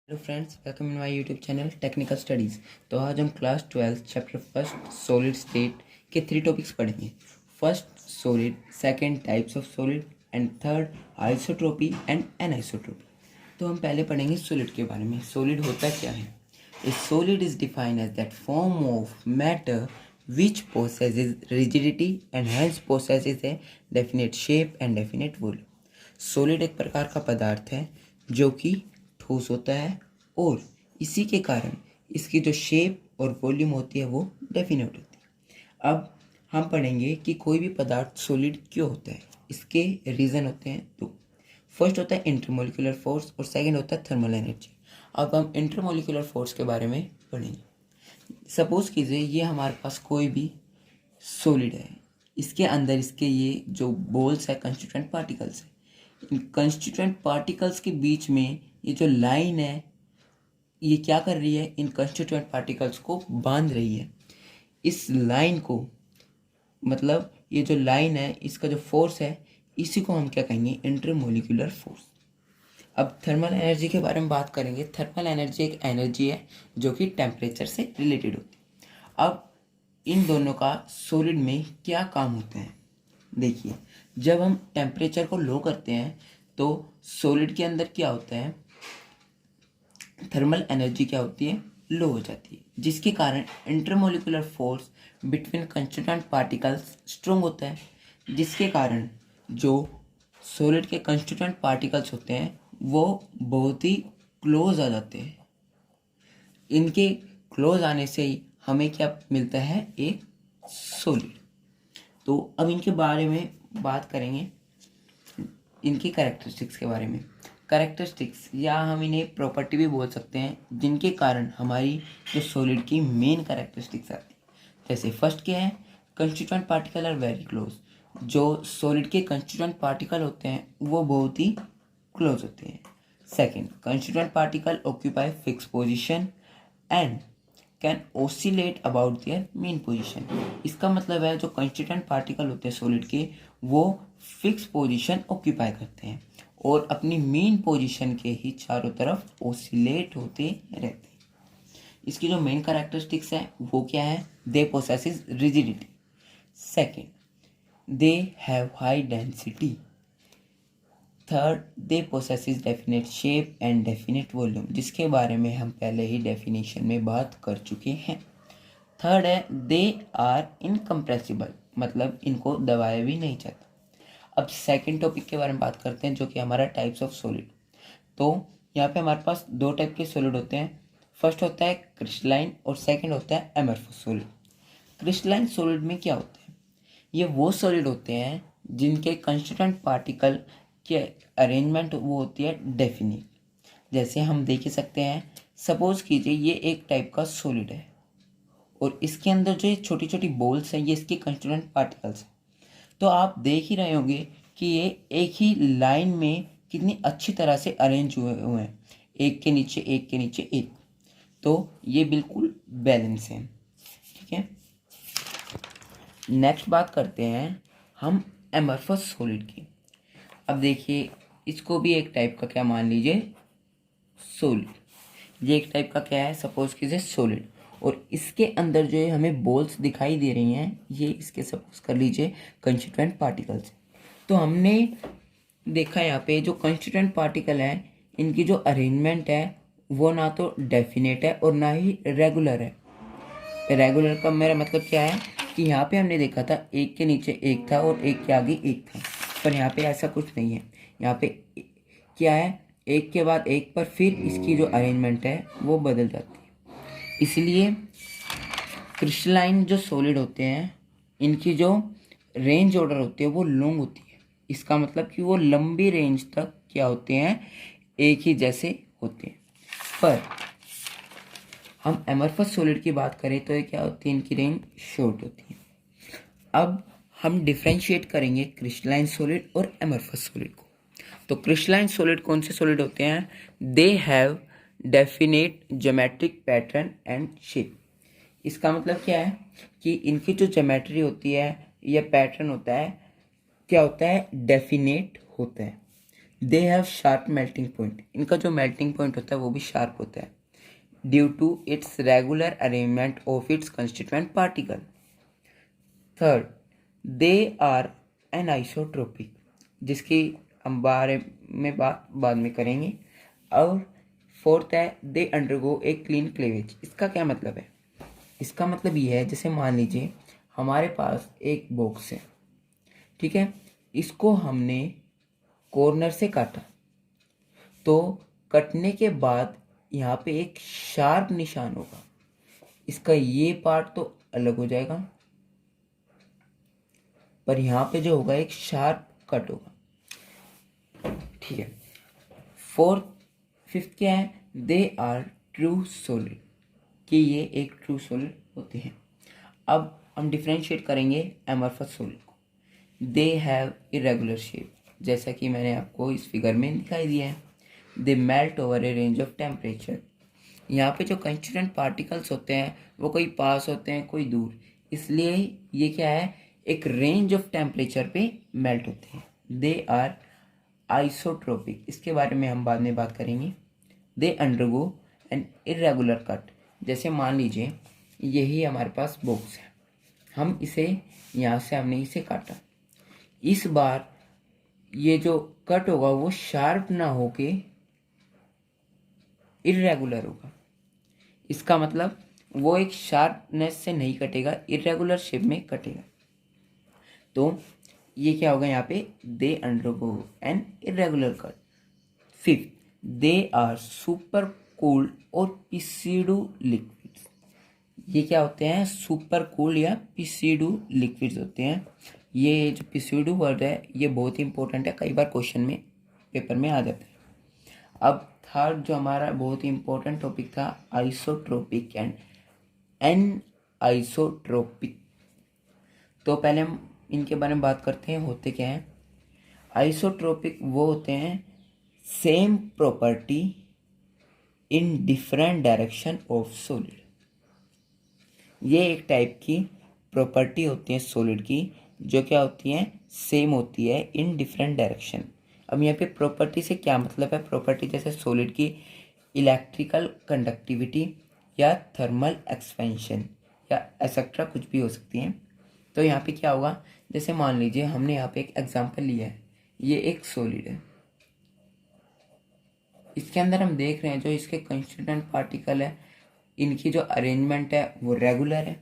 Hello friends, welcome in my YouTube channel technical studies. तो आज हम class 12 chapter first solid state के 3 topics पढ़ेंगे। First solid, second types of solid and third isotropy and anisotropy. तो हम पहले पढ़ेंगे सॉलिड के बारे में। सॉलिड होता क्या है? A solid is defined as that form of matter which possesses rigidity and hence possesses a definite shape and definite volume. Solid एक प्रकार का पदार्थ है जो कि ठोस होता है और इसी के कारण इसकी जो शेप और वॉल्यूम होती है वो डेफिनेट होती है। अब हम पढ़ेंगे कि कोई भी पदार्थ सॉलिड क्यों होता है। इसके रीज़न होते हैं तो फर्स्ट होता है इंटरमोलिकुलर फोर्स और सेकंड होता है थर्मल एनर्जी। अब हम इंटरमोलिकुलर फोर्स के बारे में पढ़ेंगे। सपोज कीजिए ये हमारे पास कोई भी सॉलिड है, इसके अंदर इसके ये जो बॉल्स है कंस्टिट्यूएंट पार्टिकल्स है। इन कंस्टिट्यूएंट पार्टिकल्स के बीच में ये जो लाइन है ये क्या कर रही है, इन कंस्टिट्यूएंट पार्टिकल्स को बांध रही है। इस लाइन को मतलब ये जो लाइन है इसका जो फोर्स है इसी को हम क्या कहेंगे, इंटरमोलिकुलर फोर्स। अब थर्मल एनर्जी के बारे में बात करेंगे। थर्मल एनर्जी एक एनर्जी है जो कि टेम्परेचर से रिलेटेड होती है। अब इन दोनों का सॉलिड में क्या काम होते हैं, देखिए। जब हम टेम्परेचर को लो करते हैं तो सॉलिड के अंदर क्या होता है, थर्मल एनर्जी क्या होती है, लो हो जाती है, जिसके कारण intermolecular force between constituent particles strong होता है, जिसके कारण जो सॉलिड के कंस्टिट्यूएंट पार्टिकल्स होते हैं वो बहुत ही क्लोज आ जाते हैं। इनके क्लोज आने से ही हमें क्या मिलता है, एक सॉलिड। तो अब इनके बारे में बात करेंगे, इनकी कैरेक्टरिस्टिक्स के बारे में। कैरेक्टरिस्टिक्स या हम इन्हें प्रॉपर्टी भी बोल सकते हैं, जिनके कारण हमारी जो सॉलिड की मेन कैरेक्टरिस्टिक्स आती है। जैसे फर्स्ट क्या है, constituent particle are very close. जो सॉलिड के कंस्टिट्यूएंट पार्टिकल होते हैं वो बहुत ही क्लोज होते हैं। Second, constituent particle occupy fix position and can oscillate about their mean position. इसका मतलब है जो कंस्टिट्यूएंट पार्टिकल होते हैं सॉलिड के वो फिक्स पोजीशन ऑक्यूपाई करते हैं और अपनी मेन पोजीशन के ही चारों तरफ ओसिलेट होते रहते हैं। इसकी जो मेन कैरेक्टरिस्टिक्स है वो क्या है, they possesses rigidity. Second, they have high density. Third, they possesses definite shape and definite volume, जिसके बारे में हम पहले ही डेफिनेशन में बात कर चुके हैं। थर्ड है, दे आर इनकम्प्रेसिबल, मतलब इनको दबाया भी नहीं जाता। अब सेकंड टॉपिक के बारे में बात करते हैं जो कि हमारा टाइप्स ऑफ सॉलिड। तो यहाँ पे हमारे पास दो टाइप के सॉलिड होते हैं। फर्स्ट होता है क्रिस्टलाइन और सेकंड होता है एमरफस सॉलिड। क्रिस्टलाइन सॉलिड में क्या होता है, ये वो सॉलिड होते हैं जिनके कंस्टिट्यूएंट पार्टिकल की अरेंजमेंट वो होती है डेफिनिट। जैसे हम देख ही सकते हैं, सपोज कीजिए ये एक टाइप का सॉलिड है और इसके अंदर जो ये छोटी छोटी बॉल्स हैं ये इसके कंस्टिट्यूएंट पार्टिकल्स हैं। तो आप देख ही रहे होंगे कि ये एक ही लाइन में कितनी अच्छी तरह से अरेंज हुए हुए हैं, एक के नीचे एक के नीचे एक। तो ये बिल्कुल बैलेंस है, ठीक है। नेक्स्ट बात करते हैं हम एमरफस सॉलिड की। अब देखिए इसको भी एक टाइप का क्या मान लीजिए, सॉलिड। ये एक टाइप का क्या है, सपोज कीजिए सॉलिड, और इसके अंदर जो है हमें बॉल्स दिखाई दे रही हैं, ये इसके सपोज कर लीजिए कंस्टिट्यूएंट पार्टिकल्स। तो हमने देखा यहाँ पे जो कंस्टिट्यूएंट पार्टिकल हैं इनकी जो अरेंजमेंट है वो ना तो डेफिनेट है और ना ही रेगुलर है। रेगुलर का मेरा मतलब क्या है कि यहाँ पे हमने देखा था एक के नीचे एक था और एक के आगे एक था, पर यहाँ पे ऐसा कुछ नहीं है। यहाँ पे क्या है, एक के बाद एक, पर फिर इसकी जो अरेंजमेंट है वो बदल जाती है। इसलिए क्रिस्टलाइन जो सॉलिड होते हैं इनकी जो रेंज ऑर्डर होती है वो लॉन्ग होती है। इसका मतलब कि वो लंबी रेंज तक क्या होते हैं, एक ही जैसे होते हैं। पर हम एमरफस सॉलिड की बात करें तो ये क्या होती है, इनकी रेंज शॉर्ट होती है। अब हम डिफ्रेंशिएट करेंगे क्रिस्टलाइन सॉलिड और एमरफस सॉलिड को। तो क्रिस्टलाइन सॉलिड कौन से सॉलिड होते हैं, they have definite geometric pattern and shape. इसका मतलब क्या है कि इनकी जो ज्योमेट्री होती है या पैटर्न होता है क्या होता है, डेफिनेट होता है। They have sharp melting point, इनका जो मेल्टिंग पॉइंट होता है वो भी शार्प होता है, due to its regular arrangement of its constituent particle. Third, they are anisotropic, जिसकी हम बारे में बात बाद में करेंगे। और फोर्थ है, they undergo a clean cleavage. इसका क्या मतलब है? इसका मतलब ये है, जैसे मान लीजिए हमारे पास एक बॉक्स है, ठीक है, इसको हमने कॉर्नर से काटा, तो कटने के बाद यहाँ पे एक शार्प निशान होगा, इसका ये पार्ट तो अलग हो जाएगा, पर यहाँ पे जो होगा एक शार्प कट होगा, ठीक है। फिफ्थ क्या है? दे आर ट्रू सॉलिड, कि ये एक ट्रू सॉलिड होते हैं। अब हम डिफ्रेंशिएट करेंगे एमरफस सॉलिड को। दे हैव इरेगुलर शेप, जैसा कि मैंने आपको इस फिगर में दिखाई दिया है। They melt over a range of temperature, यहाँ पे जो कंस्टिट्यूएंट पार्टिकल्स होते हैं वो कोई पास होते हैं कोई दूर, इसलिए ये क्या है, एक रेंज ऑफ टेम्परेचर पे मेल्ट होते हैं। दे आर आइसोट्रोपिक, इसके बारे में हम बाद में बात करेंगे। They undergo an irregular cut, जैसे मान लीजिए यही हमारे पास बॉक्स है, हम इसे यहाँ से हमने इसे काटा, इस बार ये जो कट होगा वो शार्प ना होके इरेगुलर होगा, इसका मतलब वो एक शार्पनेस से नहीं कटेगा, इरेगुलर शेप में कटेगा। तो ये क्या होगा यहाँ पे, they undergo an irregular cut. Fifth, they are super cooled और पिसीडू लिक्विड्स, ये क्या होते हैं, सुपर कूल या पिसीडू लिक्विड्स होते हैं। ये जो पिसीडू वर्ड है ये बहुत ही इंपॉर्टेंट है, कई बार क्वेश्चन में पेपर में आ जाता है। अब थर्ड जो हमारा बहुत ही इंपॉर्टेंट टॉपिक था, आइसोट्रोपिक एंड एन आइसोट्रोपिक। तो पहले हम इनके बारे में बात करते हैं, होते क्या हैं। आइसोट्रोपिक वो होते हैं same property in different direction of solid, ये एक टाइप की प्रॉपर्टी होती है सॉलिड की जो क्या होती है, सेम होती है इन डिफरेंट डायरेक्शन। अब यहाँ पे प्रॉपर्टी से क्या मतलब है, प्रॉपर्टी जैसे सॉलिड की इलेक्ट्रिकल कंडक्टिविटी या थर्मल एक्सपेंशन या एक्सेट्रा कुछ भी हो सकती हैं। तो यहाँ पे क्या होगा, जैसे मान लीजिए हमने यहाँ पे एक एग्जांपल लिया है, ये एक सॉलिड है, इसके अंदर हम देख रहे हैं जो इसके कंस्टिट्यूएंट पार्टिकल है इनकी जो अरेंजमेंट है वो रेगुलर है।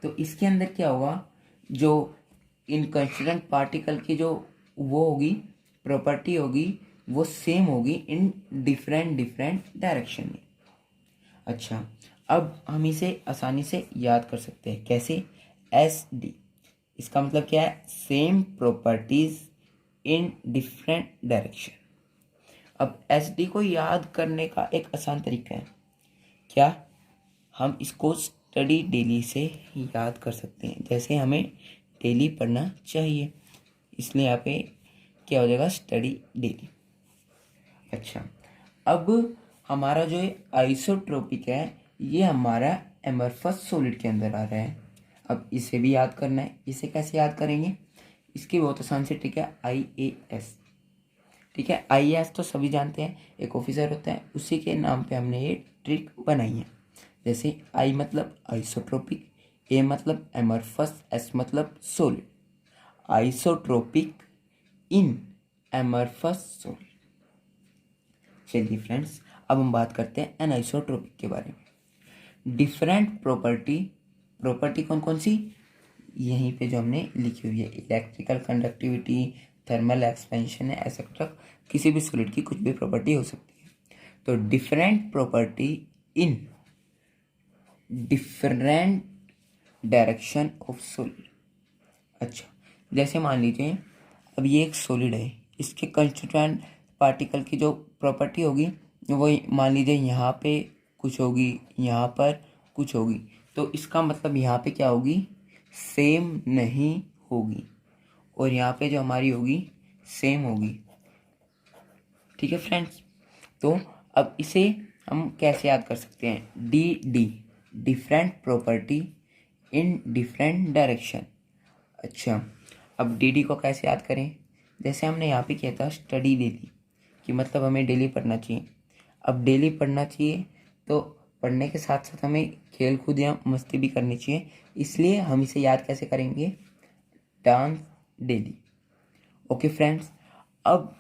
तो इसके अंदर क्या होगा, जो इन कंस्टिट्यूएंट पार्टिकल की जो वो होगी प्रॉपर्टी होगी वो सेम होगी इन डिफरेंट डिफरेंट डायरेक्शन में। अच्छा, अब हम इसे आसानी से याद कर सकते हैं, कैसे? एस डी, इसका मतलब क्या है, same properties in different direction. अब एस डी को याद करने का एक आसान तरीका है, क्या? हम इसको स्टडी डेली से याद कर सकते हैं, जैसे हमें डेली पढ़ना चाहिए, इसलिए यहाँ पे क्या हो जाएगा, स्टडी डेली। अच्छा, अब हमारा जो आइसोट्रोपिक है ये हमारा एमरफस सॉलिड के अंदर आ रहा है। अब इसे भी याद करना है, इसे कैसे याद करेंगे, इसकी बहुत आसान से ट्रिक है, IAS। ठीक है, IAS तो सभी जानते हैं, एक ऑफिसर होता है, उसी के नाम पे हमने ये ट्रिक बनाई है। जैसे I मतलब आइसोट्रोपिक, A मतलब एमरफस, S मतलब सॉलिड, आइसोट्रोपिक इन एमरफस सॉलिड। चलिए फ्रेंड्स, अब हम बात करते हैं एनाइसोट्रोपिक के बारे में। डिफरेंट प्रॉपर्टी कौन कौन सी, यहीं पे जो हमने लिखी हुई है, इलेक्ट्रिकल कंडक्टिविटी, थर्मल एक्सपेंशन है, एक्सेट्रा, किसी भी सॉलिड की कुछ भी प्रॉपर्टी हो सकती है। तो different property in different direction of solid. अच्छा, जैसे मान लीजिए अब ये एक सॉलिड है, इसके कंस्टिट्यूएंट पार्टिकल की जो प्रॉपर्टी होगी वो मान लीजिए यहाँ पे कुछ होगी, यहाँ पर कुछ होगी, तो इसका मतलब यहाँ पे क्या होगी, सेम नहीं होगी, और यहाँ पे जो हमारी होगी सेम होगी। ठीक है फ्रेंड्स, तो अब इसे हम कैसे याद कर सकते हैं, D different property in different direction. अच्छा, अब डी को कैसे याद करें, जैसे हमने यहाँ पे किया था स्टडी डेली, कि मतलब हमें डेली पढ़ना चाहिए। अब डेली पढ़ना चाहिए तो पढ़ने के साथ साथ हमें खेल कूद या मस्ती भी करनी चाहिए, इसलिए हम इसे याद कैसे करेंगे, डांस डेली। ओके फ्रेंड्स, अब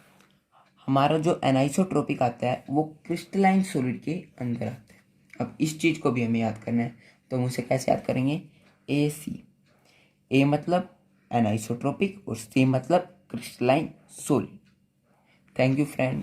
हमारा जो एनाइसोट्रोपिक आता है वो क्रिस्टलाइन सॉलिड के अंदर आता है। अब इस चीज़ को भी हमें याद करना है, तो हम उसे कैसे याद करेंगे, AC। ए मतलब एनाइसोट्रोपिक और C मतलब crystalline solid. Thank you friend.